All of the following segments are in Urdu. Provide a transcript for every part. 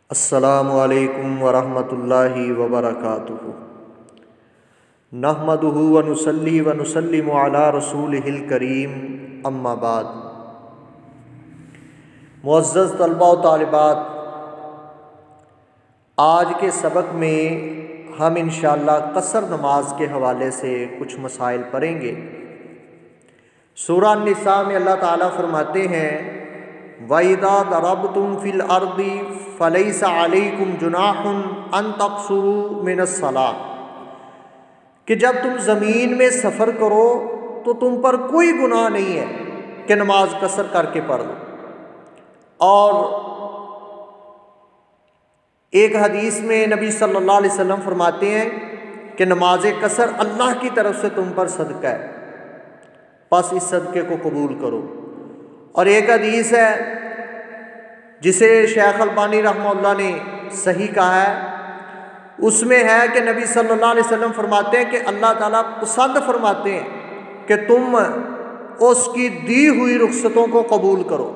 السلام علیکم ورحمۃ اللہ وبرکاتہ۔ نحمدہ ونصلی ونسلم علی رسولہ الکریم، اما بعد۔ معزز طلباء و طالبات، آج کے سبق میں ہم انشاءاللہ قصر نماز کے حوالے سے کچھ مسائل پڑھیں گے۔ سورہ النساء میں اللہ تعالیٰ فرماتے ہیں وَإِذَا ضَرَبْتُمْ فِي الْأَرْضِ فَلَيْسَ عَلَيْكُمْ جُنَاحٌ أَن تَقْصُرُوا مِنَ الصَّلَاةِ، کہ جب تم زمین میں سفر کرو تو تم پر کوئی گناہ نہیں ہے کہ نماز قصر کر کے پڑھ لو۔ اور ایک حدیث میں نبی صلی اللہ علیہ وسلم فرماتے ہیں کہ نماز قصر اللہ کی طرف سے تم پر صدقہ ہے، پس اس صدقے کو قبول کرو۔ اور ایک حدیث ہے جسے شیخ البانی رحمہ اللہ نے صحیح کہا ہے، اس میں ہے کہ نبی صلی اللہ علیہ وسلم فرماتے ہیں کہ اللہ تعالیٰ پسند فرماتے ہیں کہ تم اس کی دی ہوئی رخصتوں کو قبول کرو،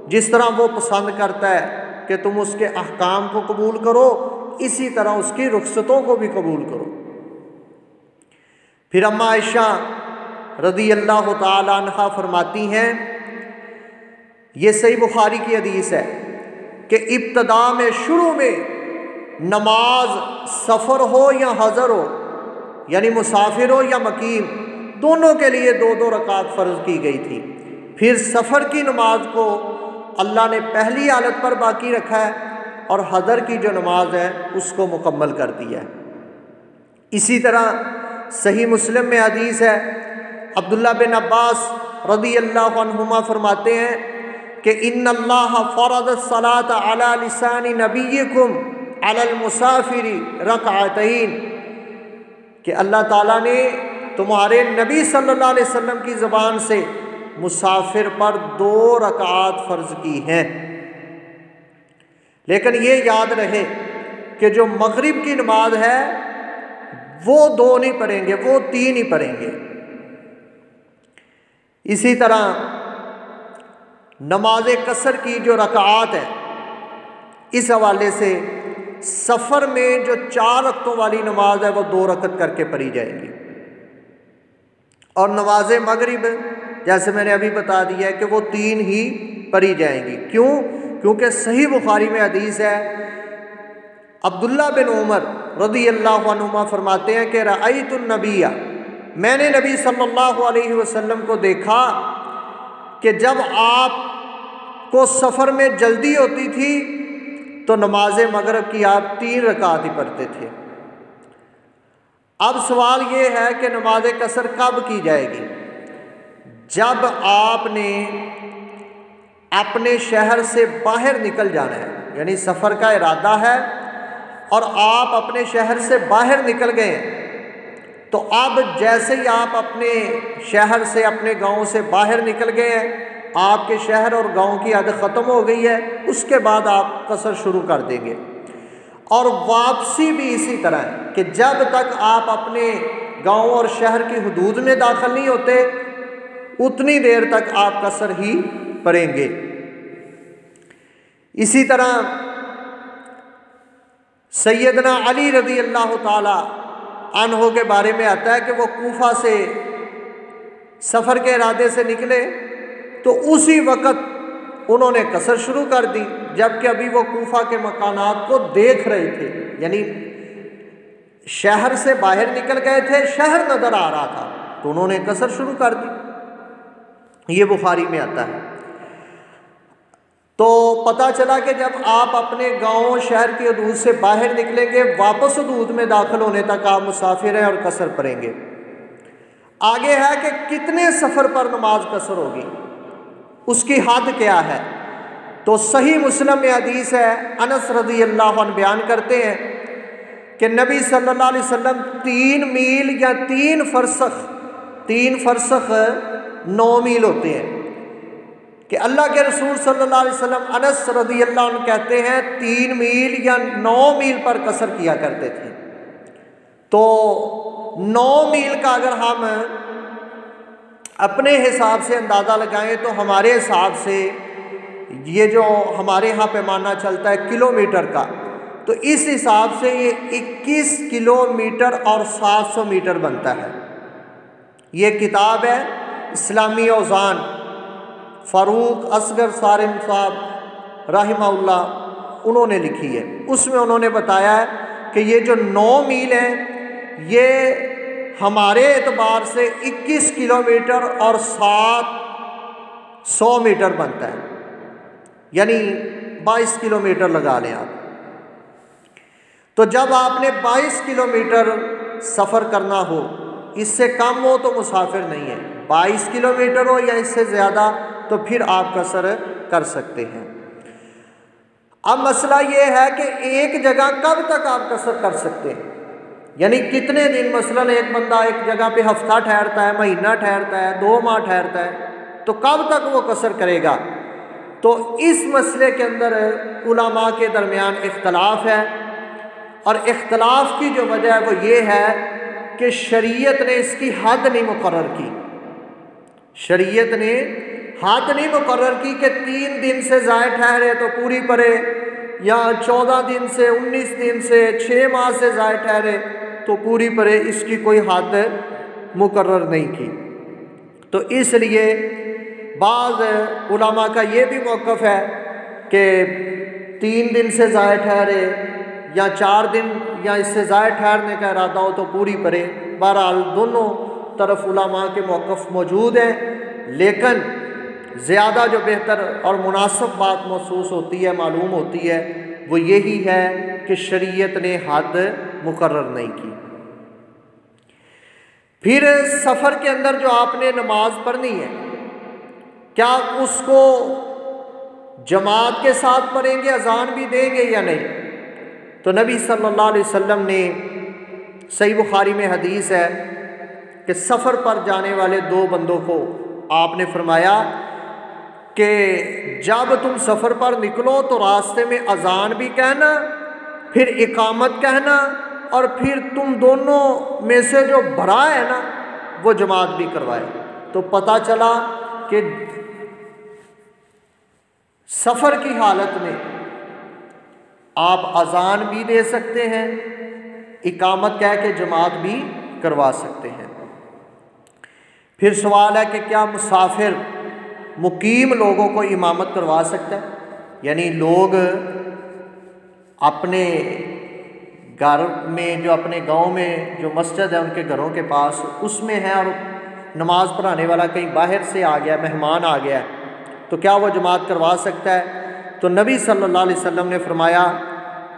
جس طرح وہ پسند کرتا ہے کہ تم اس کے احکام کو قبول کرو، اسی طرح اس کی رخصتوں کو بھی قبول کرو۔ پھر اماں عائشہ رضی اللہ تعالی عنہا فرماتی ہیں، یہ صحیح بخاری کی حدیث ہے کہ ابتدا میں شروع میں نماز سفر ہو یا حضر ہو، یعنی مسافر ہو یا مقیم، دونوں کے لیے 2 رکعت فرض کی گئی تھی۔ پھر سفر کی نماز کو اللہ نے پہلی حالت پر باقی رکھا ہے اور حضر کی جو نماز ہے اس کو مکمل کر دیا ہے۔ اسی طرح صحیح مسلم میں حدیث ہے، عبداللہ بن عباس رضی اللہ عنہما فرماتے ہیں کہ ان اللہ فرض الصلاۃ علی لسان نبیکم علی المسافر رکعتین، کہ اللہ تعالیٰ نے تمہارے نبی صلی اللہ علیہ وسلم کی زبان سے مسافر پر 2 رکعات فرض کی ہیں۔ لیکن یہ یاد رہے کہ جو مغرب کی نماز ہے وہ 2 نہیں پڑھیں گے، وہ 3 ہی پڑھیں گے۔ اسی طرح نماز قصر کی جو رکعات ہیں، اس حوالے سے سفر میں جو 4 رکعتوں والی نماز ہے وہ 2 رکعت کر کے پڑھی جائے گی، اور نماز مغرب جیسے میں نے ابھی بتا دیا ہے کہ وہ 3 ہی پڑھی جائیں گی۔ کیوں؟ کیونکہ صحیح بخاری میں حدیث ہے، عبداللہ بن عمر رضی اللہ عنہما فرماتے ہیں کہ رأیت النبی، میں نے نبی صلی اللہ علیہ وسلم کو دیکھا کہ جب آپ کو سفر میں جلدی ہوتی تھی تو نماز مغرب کی آپ 3 رکعت ہی پڑھتے تھے۔ اب سوال یہ ہے کہ نماز قصر کب کی جائے گی؟ جب آپ نے اپنے شہر سے باہر نکل جانا ہے، یعنی سفر کا ارادہ ہے اور آپ اپنے شہر سے باہر نکل گئے ہیں، تو اب جیسے ہی آپ اپنے شہر سے، اپنے گاؤں سے باہر نکل گئے ہیں، آپ کے شہر اور گاؤں کی حد ختم ہو گئی ہے، اس کے بعد آپ قصر شروع کر دیں گے۔ اور واپسی بھی اسی طرح ہے کہ جب تک آپ اپنے گاؤں اور شہر کی حدود میں داخل نہیں ہوتے اتنی دیر تک آپ قصر ہی پڑھیں گے۔ اسی طرح سیدنا علی رضی اللہ تعالی عنہ کے بارے میں آتا ہے کہ وہ کوفہ سے سفر کے ارادے سے نکلے تو اسی وقت انہوں نے قصر شروع کر دی، جبکہ ابھی وہ کوفہ کے مکانات کو دیکھ رہے تھے، یعنی شہر سے باہر نکل گئے تھے، شہر نظر آ رہا تھا تو انہوں نے قصر شروع کر دی۔ یہ بخاری میں آتا ہے۔ تو پتہ چلا کہ جب آپ اپنے گاؤں شہر کی حدود سے باہر نکلیں گے، واپس حدود میں داخل ہونے تک آپ مسافر ہیں اور قصر پڑھیں گے۔ آگے ہے کہ کتنے سفر پر نماز قصر ہوگی، اس کی حد کیا ہے؟ تو صحیح مسلم میں حدیث ہے، انس رضی اللہ عنہ بیان کرتے ہیں کہ نبی صلی اللہ علیہ وسلم 3 میل یا 3 فرسخ 9 میل ہوتے ہیں، کہ اللہ کے رسول صلی اللہ علیہ وسلم، انس رضی اللہ عنہ کہتے ہیں 3 میل یا 9 میل پر قصر کیا کرتے تھے۔ تو 9 میل کا اگر ہم اپنے حساب سے اندازہ لگائیں تو ہمارے حساب سے یہ جو ہمارے ہاں پیمانہ چلتا ہے کلومیٹر کا، تو اس حساب سے یہ 21 کلومیٹر اور 700 میٹر بنتا ہے۔ یہ کتاب ہے اسلامی اوزان، فاروق اصغر سالم صاحب رحمہ اللہ انہوں نے لکھی ہے۔ اس میں انہوں نے بتایا ہے کہ یہ جو 9 میل ہیں یہ ہمارے اعتبار سے 21 کلومیٹر اور 700 میٹر بنتا ہے، یعنی 22 کلومیٹر لگا لیں آپ۔ تو جب آپ نے 22 کلومیٹر سفر کرنا ہو، اس سے کم ہو تو مسافر نہیں ہے، 22 کلومیٹر ہو یا اس سے زیادہ تو پھر آپ قصر کر سکتے ہیں۔ اب مسئلہ یہ ہے کہ ایک جگہ کب تک آپ قصر کر سکتے ہیں، یعنی کتنے دن؟ مثلاً ایک بندہ ایک جگہ پہ ہفتہ ٹھہرتا ہے، مہینہ ٹھہرتا ہے، 2 ماہ ٹھہرتا ہے، تو کب تک وہ قصر کرے گا؟ تو اس مسئلے کے اندر علماء کے درمیان اختلاف ہے، اور اختلاف کی جو وجہ ہے وہ یہ ہے کہ شریعت نے اس کی حد نہیں مقرر کی۔ شریعت نے حد نہیں مقرر کی کہ 3 دن سے زائد ٹھہرے تو پوری پڑے، یا 14 دن سے 19 دن سے 6 ماہ سے زائد ٹھہرے تو پوری پڑے، اس کی کوئی حد مقرر نہیں کی۔ تو اس لیے بعض علماء کا یہ بھی موقف ہے کہ 3 دن سے زائد ٹھہرے یا 4 دن یا اس سے زائد ٹھہرنے کا ارادہ ہو تو پوری پڑے۔ بہرحال دونوں طرف علماء کے موقف موجود ہیں، لیکن زیادہ جو بہتر اور مناسب بات محسوس ہوتی ہے، معلوم ہوتی ہے، وہ یہی ہے کہ شریعت نے حد مقرر نہیں کی۔ پھر سفر کے اندر جو آپ نے نماز پڑھنی ہے، کیا اس کو جماعت کے ساتھ پڑھیں گے، اذان بھی دیں گے یا نہیں؟ تو نبی صلی اللہ علیہ وسلم نے، صحیح بخاری میں حدیث ہے کہ سفر پر جانے والے 2 بندوں کو آپ نے فرمایا کہ جب تم سفر پر نکلو تو راستے میں اذان بھی کہنا، پھر اقامت کہنا، اور پھر تم دونوں میں سے جو بڑا ہے نا وہ جماعت بھی کروائے۔ تو پتہ چلا کہ سفر کی حالت میں آپ اذان بھی دے سکتے ہیں، اقامت کہہ کے جماعت بھی کروا سکتے ہیں۔ پھر سوال ہے کہ کیا مسافر مقیم لوگوں کو امامت کروا سکتا ہے؟ یعنی لوگ اپنے گھر میں، جو اپنے گاؤں میں جو مسجد ہے ان کے گھروں کے پاس اس میں ہے، اور نماز پڑھانے والا کہیں باہر سے آ گیا، مہمان آ گیا، تو کیا وہ جماعت کروا سکتا ہے؟ تو نبی صلی اللہ علیہ وسلم نے فرمایا،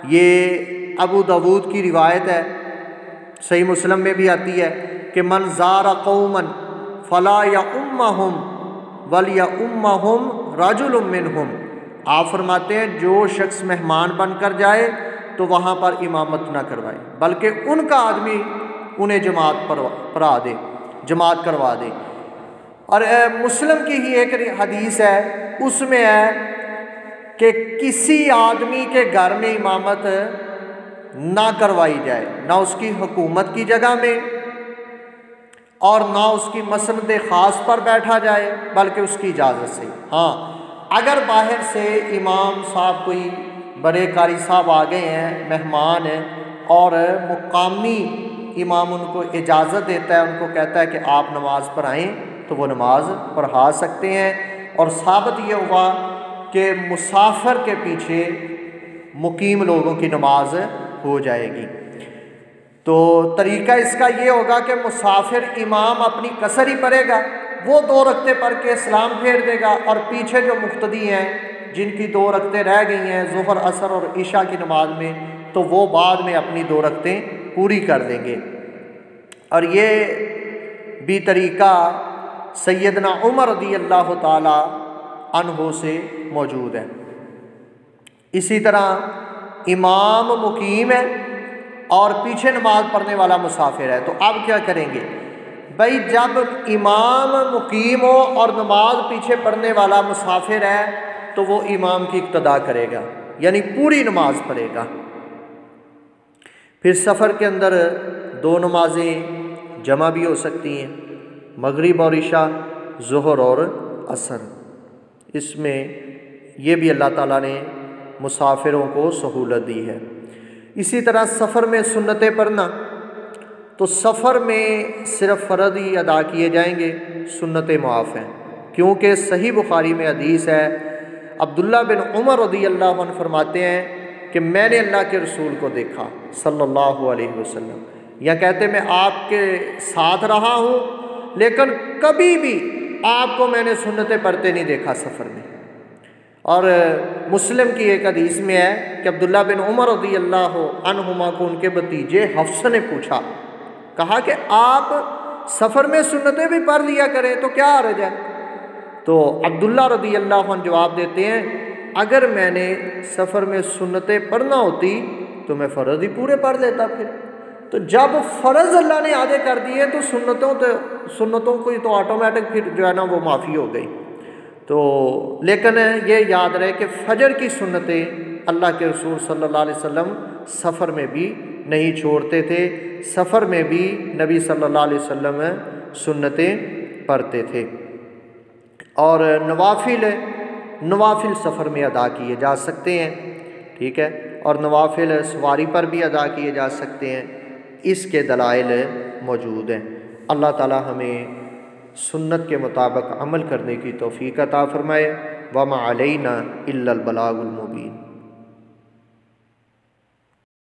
یہ ابو داود کی روایت ہے، صحیح مسلم میں بھی آتی ہے کہ من زار قوما فلا یؤمہم ولیؤمہم رجل منہم۔ آپ فرماتے ہیں جو شخص مہمان بن کر جائے تو وہاں پر امامت نہ کروائے، بلکہ ان کا آدمی انہیں جماعت پڑھا دے، جماعت کروا دے۔ اور مسلم کی ہی ایک حدیث ہے، اس میں ہے کہ کسی آدمی کے گھر میں امامت نہ کروائی جائے، نہ اس کی حکومت کی جگہ میں اور نہ اس کی مسند خاص پر بیٹھا جائے، بلکہ اس کی اجازت سے۔ ہاں، اگر باہر سے امام صاحب کوئی بڑے قاری صاحب آ گئے ہیں، مہمان ہیں، اور مقامی امام ان کو اجازت دیتا ہے، ان کو کہتا ہے کہ آپ نماز پڑھائیں، تو وہ نماز پڑھا سکتے ہیں۔ اور ثابت یہ ہوا کہ مسافر کے پیچھے مقیم لوگوں کی نماز ہو جائے گی۔ تو طریقہ اس کا یہ ہوگا کہ مسافر امام اپنی قصر ہی پڑھے گا، وہ 2 رکعتیں پڑھ کے سلام پھیر دے گا، اور پیچھے جو مقتدی ہیں جن کی 2 رکعتیں رہ گئی ہیں ظہر، عصر اور عشاء کی نماز میں، تو وہ بعد میں اپنی 2 رکعتیں پوری کر دیں گے۔ اور یہ بھی طریقہ سیدنا عمر رضی اللہ تعالی عنہ سے موجود ہے۔ اسی طرح امام مقیم ہے اور پیچھے نماز پڑھنے والا مسافر ہے، تو اب کیا کریں گے؟ بھائی جب امام مقیم ہو اور نماز پیچھے پڑھنے والا مسافر ہے تو وہ امام کی اقتدا کرے گا، یعنی پوری نماز پڑھے گا۔ پھر سفر کے اندر 2 نمازیں جمع بھی ہو سکتی ہیں، مغرب اور عشاء، ظہر اور عصر، اس میں یہ بھی اللہ تعالیٰ نے مسافروں کو سہولت دی ہے۔ اسی طرح سفر میں سنتیں پڑھنا، تو سفر میں صرف فرض ہی ادا کیے جائیں گے، سنتیں معاف ہیں، کیونکہ صحیح بخاری میں حدیث ہے، عبداللہ بن عمر رضی اللہ عنہ فرماتے ہیں کہ میں نے اللہ کے رسول کو دیکھا صلی اللہ علیہ وسلم، یا کہتے میں آپ کے ساتھ رہا ہوں لیکن کبھی بھی آپ کو میں نے سنتیں پڑھتے نہیں دیکھا سفر میں۔ اور مسلم کی ایک حدیث میں ہے کہ عبداللہ بن عمر رضی اللہ عنہما کو ان کے بھتیجے حفص نے پوچھا، کہا کہ آپ سفر میں سنتیں بھی پڑھ لیا کریں تو کیا حرج ہے؟ تو عبداللہ رضی اللہ عنہ جواب دیتے ہیں، اگر میں نے سفر میں سنتیں پڑھنا ہوتی تو میں فرض ہی پورے پڑھ لیتا پھر۔ تو جب فرض اللہ نے آدھے کر دیے تو سنتوں کو تو آٹومیٹک پھر جو ہے نا وہ معافی ہو گئی۔ تو لیکن یہ یاد رہے کہ فجر کی سنتیں اللہ کے رسول صلی اللہ علیہ وسلم سفر میں بھی نہیں چھوڑتے تھے، سفر میں بھی نبی صلی اللہ علیہ وسلم سنتیں پڑھتے تھے۔ اور نوافل سفر میں ادا کیے جا سکتے ہیں، ٹھیک ہے، اور نوافل سواری پر بھی ادا کیے جا سکتے ہیں، اس کے دلائل موجود ہیں۔ اللہ تعالی ہمیں سنت کے مطابق عمل کرنے کی توفیق عطا فرمائے۔ وما علینا الا البلاغ المبین۔